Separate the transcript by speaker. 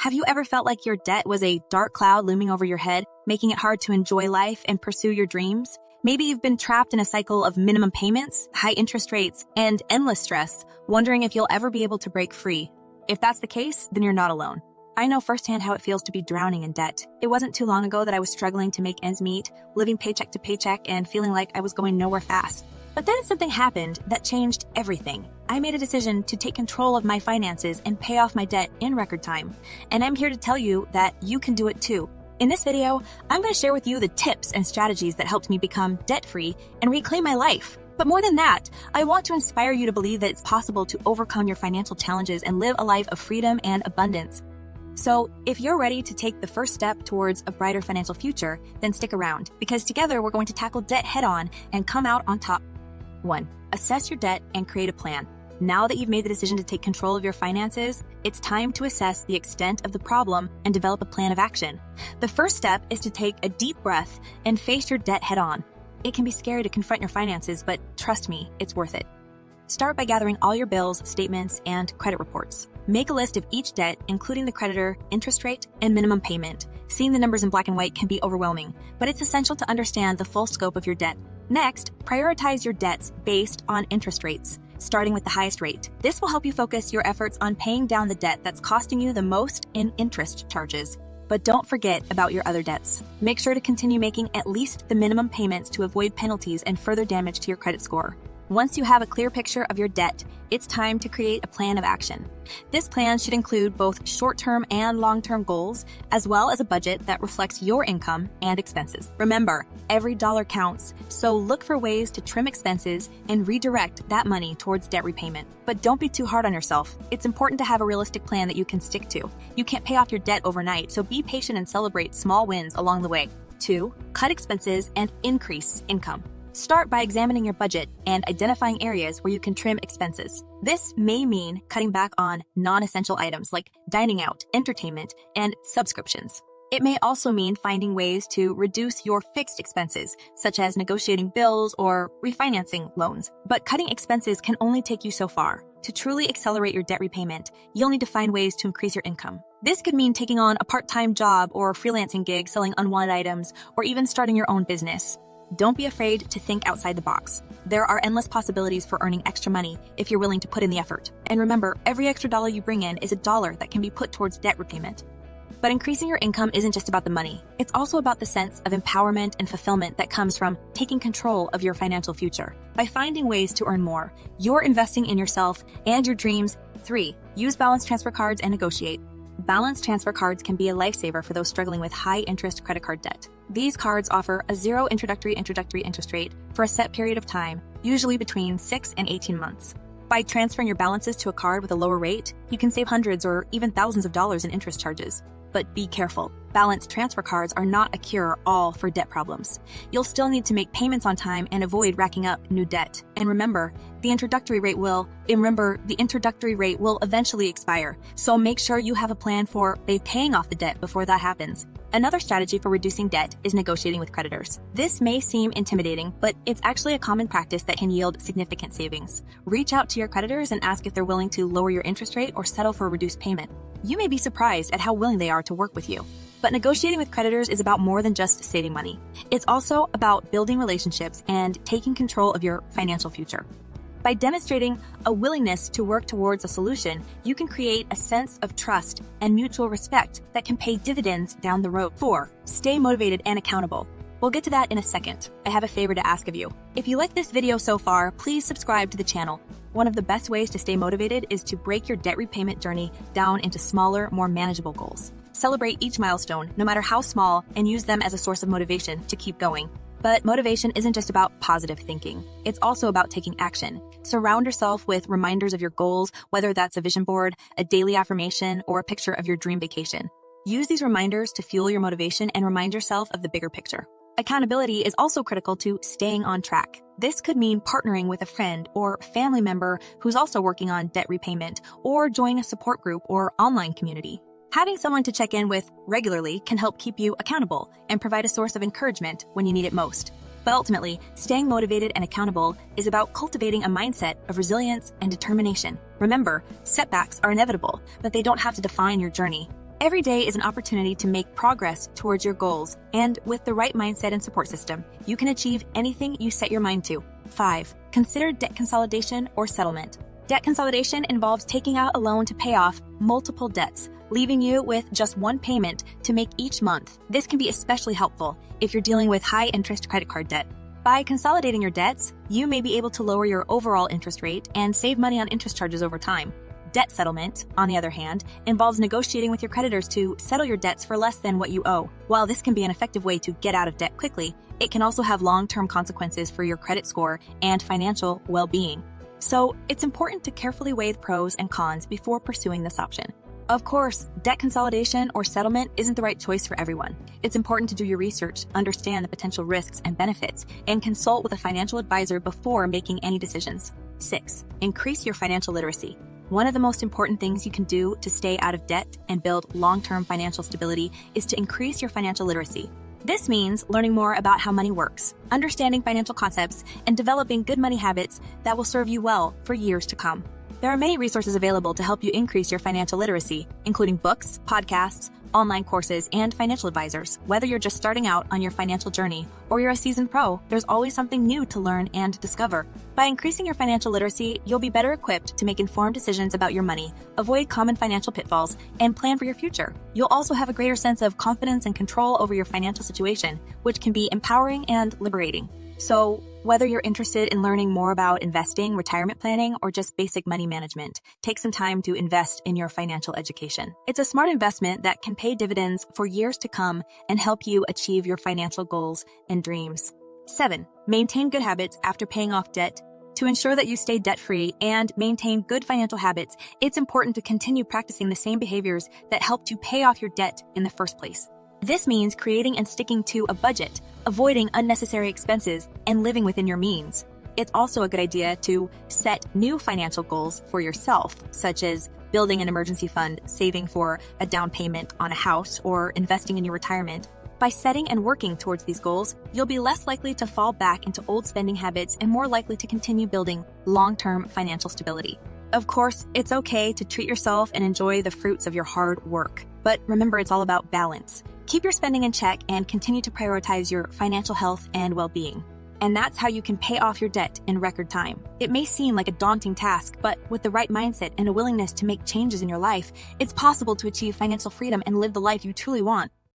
Speaker 1: Have you ever felt like your debt was a dark cloud looming over your head, making it hard to enjoy life and pursue your dreams? Maybe you've been trapped in a cycle of minimum payments, high interest rates, and endless stress, wondering if you'll ever be able to break free. If that's the case, then you're not alone. I know firsthand how it feels to be drowning in debt. It wasn't too long ago that I was struggling to make ends meet, living paycheck to paycheck, and feeling like I was going nowhere fast. But then something happened that changed everything. I made a decision to take control of my finances and pay off my debt in record time. And I'm here to tell you that you can do it too. In this video, I'm going to share with you the tips and strategies that helped me become debt-free and reclaim my life. But more than that, I want to inspire you to believe that it's possible to overcome your financial challenges and live a life of freedom and abundance. So, if you're ready to take the first step towards a brighter financial future, then stick around, because together we're going to tackle debt head-on and come out on top. 1. Assess your debt and create a plan. Now that you've made the decision to take control of your finances, it's time to assess the extent of the problem and develop a plan of action. The first step is to take a deep breath and face your debt head-on. It can be scary to confront your finances, but trust me, it's worth it. Start by gathering all your bills, statements, and credit reports. Make a list of each debt, including the creditor, interest rate, and minimum payment. Seeing the numbers in black and white can be overwhelming, but it's essential to understand the full scope of your debt. Next, prioritize your debts based on interest rates, starting with the highest rate. This will help you focus your efforts on paying down the debt that's costing you the most in interest charges. But don't forget about your other debts. Make sure to continue making at least the minimum payments to avoid penalties and further damage to your credit score. Once you have a clear picture of your debt, it's time to create a plan of action. This plan should include both short-term and long-term goals, as well as a budget that reflects your income and expenses. Remember, every dollar counts, so look for ways to trim expenses and redirect that money towards debt repayment. But don't be too hard on yourself. It's important to have a realistic plan that you can stick to. You can't pay off your debt overnight, so be patient and celebrate small wins along the way. 2. Cut expenses and increase income. Start by examining your budget and identifying areas where you can trim expenses. This may mean cutting back on non-essential items like dining out, entertainment, and subscriptions. It may also mean finding ways to reduce your fixed expenses, such as negotiating bills or refinancing loans. But cutting expenses can only take you so far. To truly accelerate your debt repayment, you'll need to find ways to increase your income. This could mean taking on a part-time job or freelancing gig selling unwanted items, or even starting your own business. Don't be afraid to think outside the box. There are endless possibilities for earning extra money if you're willing to put in the effort. And remember, every extra dollar you bring in is a dollar that can be put towards debt repayment. But increasing your income isn't just about the money. It's also about the sense of empowerment and fulfillment that comes from taking control of your financial future. By finding ways to earn more, you're investing in yourself and your dreams. 3. Use balance transfer cards and negotiate. Balance transfer cards can be a lifesaver for those struggling with high-interest credit card debt. These cards offer a zero introductory interest rate for a set period of time, usually between 6 and 18 months. By transferring your balances to a card with a lower rate, you can save hundreds or even thousands of dollars in interest charges. But be careful. Balance transfer cards are not a cure-all for debt problems. You'll still need to make payments on time and avoid racking up new debt. And remember, the introductory rate will eventually expire. So make sure you have a plan for paying off the debt before that happens. Another strategy for reducing debt is negotiating with creditors. This may seem intimidating, but it's actually a common practice that can yield significant savings. Reach out to your creditors and ask if they're willing to lower your interest rate or settle for a reduced payment. You may be surprised at how willing they are to work with you. But negotiating with creditors is about more than just saving money. It's also about building relationships and taking control of your financial future. By demonstrating a willingness to work towards a solution, you can create a sense of trust and mutual respect that can pay dividends down the road. 4. Stay motivated and accountable. We'll get to that in a second. I have a favor to ask of you. If you like this video so far, please subscribe to the channel. One of the best ways to stay motivated is to break your debt repayment journey down into smaller, more manageable goals. Celebrate each milestone, no matter how small, and use them as a source of motivation to keep going. But motivation isn't just about positive thinking. It's also about taking action. Surround yourself with reminders of your goals, whether that's a vision board, a daily affirmation, or a picture of your dream vacation. Use these reminders to fuel your motivation and remind yourself of the bigger picture. Accountability is also critical to staying on track. This could mean partnering with a friend or family member who's also working on debt repayment, or join a support group or online community. Having someone to check in with regularly can help keep you accountable and provide a source of encouragement when you need it most. But ultimately, staying motivated and accountable is about cultivating a mindset of resilience and determination. Remember, setbacks are inevitable, but they don't have to define your journey. Every day is an opportunity to make progress towards your goals, and with the right mindset and support system, you can achieve anything you set your mind to. 5. Consider debt consolidation or settlement. Debt consolidation involves taking out a loan to pay off multiple debts, leaving you with just one payment to make each month. This can be especially helpful if you're dealing with high-interest credit card debt. By consolidating your debts, you may be able to lower your overall interest rate and save money on interest charges over time. Debt settlement, on the other hand, involves negotiating with your creditors to settle your debts for less than what you owe. While this can be an effective way to get out of debt quickly, it can also have long-term consequences for your credit score and financial well-being. So, it's important to carefully weigh the pros and cons before pursuing this option. Of course, debt consolidation or settlement isn't the right choice for everyone. It's important to do your research, understand the potential risks and benefits, and consult with a financial advisor before making any decisions. 6. Increase your financial literacy. One of the most important things you can do to stay out of debt and build long-term financial stability is to increase your financial literacy. This means learning more about how money works, understanding financial concepts, and developing good money habits that will serve you well for years to come. There are many resources available to help you increase your financial literacy, including books, podcasts, online courses, and financial advisors. Whether you're just starting out on your financial journey or you're a seasoned pro, there's always something new to learn and discover. By increasing your financial literacy, you'll be better equipped to make informed decisions about your money, avoid common financial pitfalls, and plan for your future. You'll also have a greater sense of confidence and control over your financial situation, which can be empowering and liberating. So, whether you're interested in learning more about investing, retirement planning, or just basic money management, take some time to invest in your financial education. It's a smart investment that can pay dividends for years to come and help you achieve your financial goals and dreams. 7. Maintain good habits after paying off debt. To ensure that you stay debt-free and maintain good financial habits, it's important to continue practicing the same behaviors that helped you pay off your debt in the first place. This means creating and sticking to a budget, avoiding unnecessary expenses, and living within your means. It's also a good idea to set new financial goals for yourself, such as building an emergency fund, saving for a down payment on a house, or investing in your retirement. By setting and working towards these goals, you'll be less likely to fall back into old spending habits and more likely to continue building long-term financial stability. Of course, it's okay to treat yourself and enjoy the fruits of your hard work. But remember, it's all about balance. Keep your spending in check and continue to prioritize your financial health and well-being. And that's how you can pay off your debt in record time. It may seem like a daunting task, but with the right mindset and a willingness to make changes in your life, it's possible to achieve financial freedom and live the life you truly want.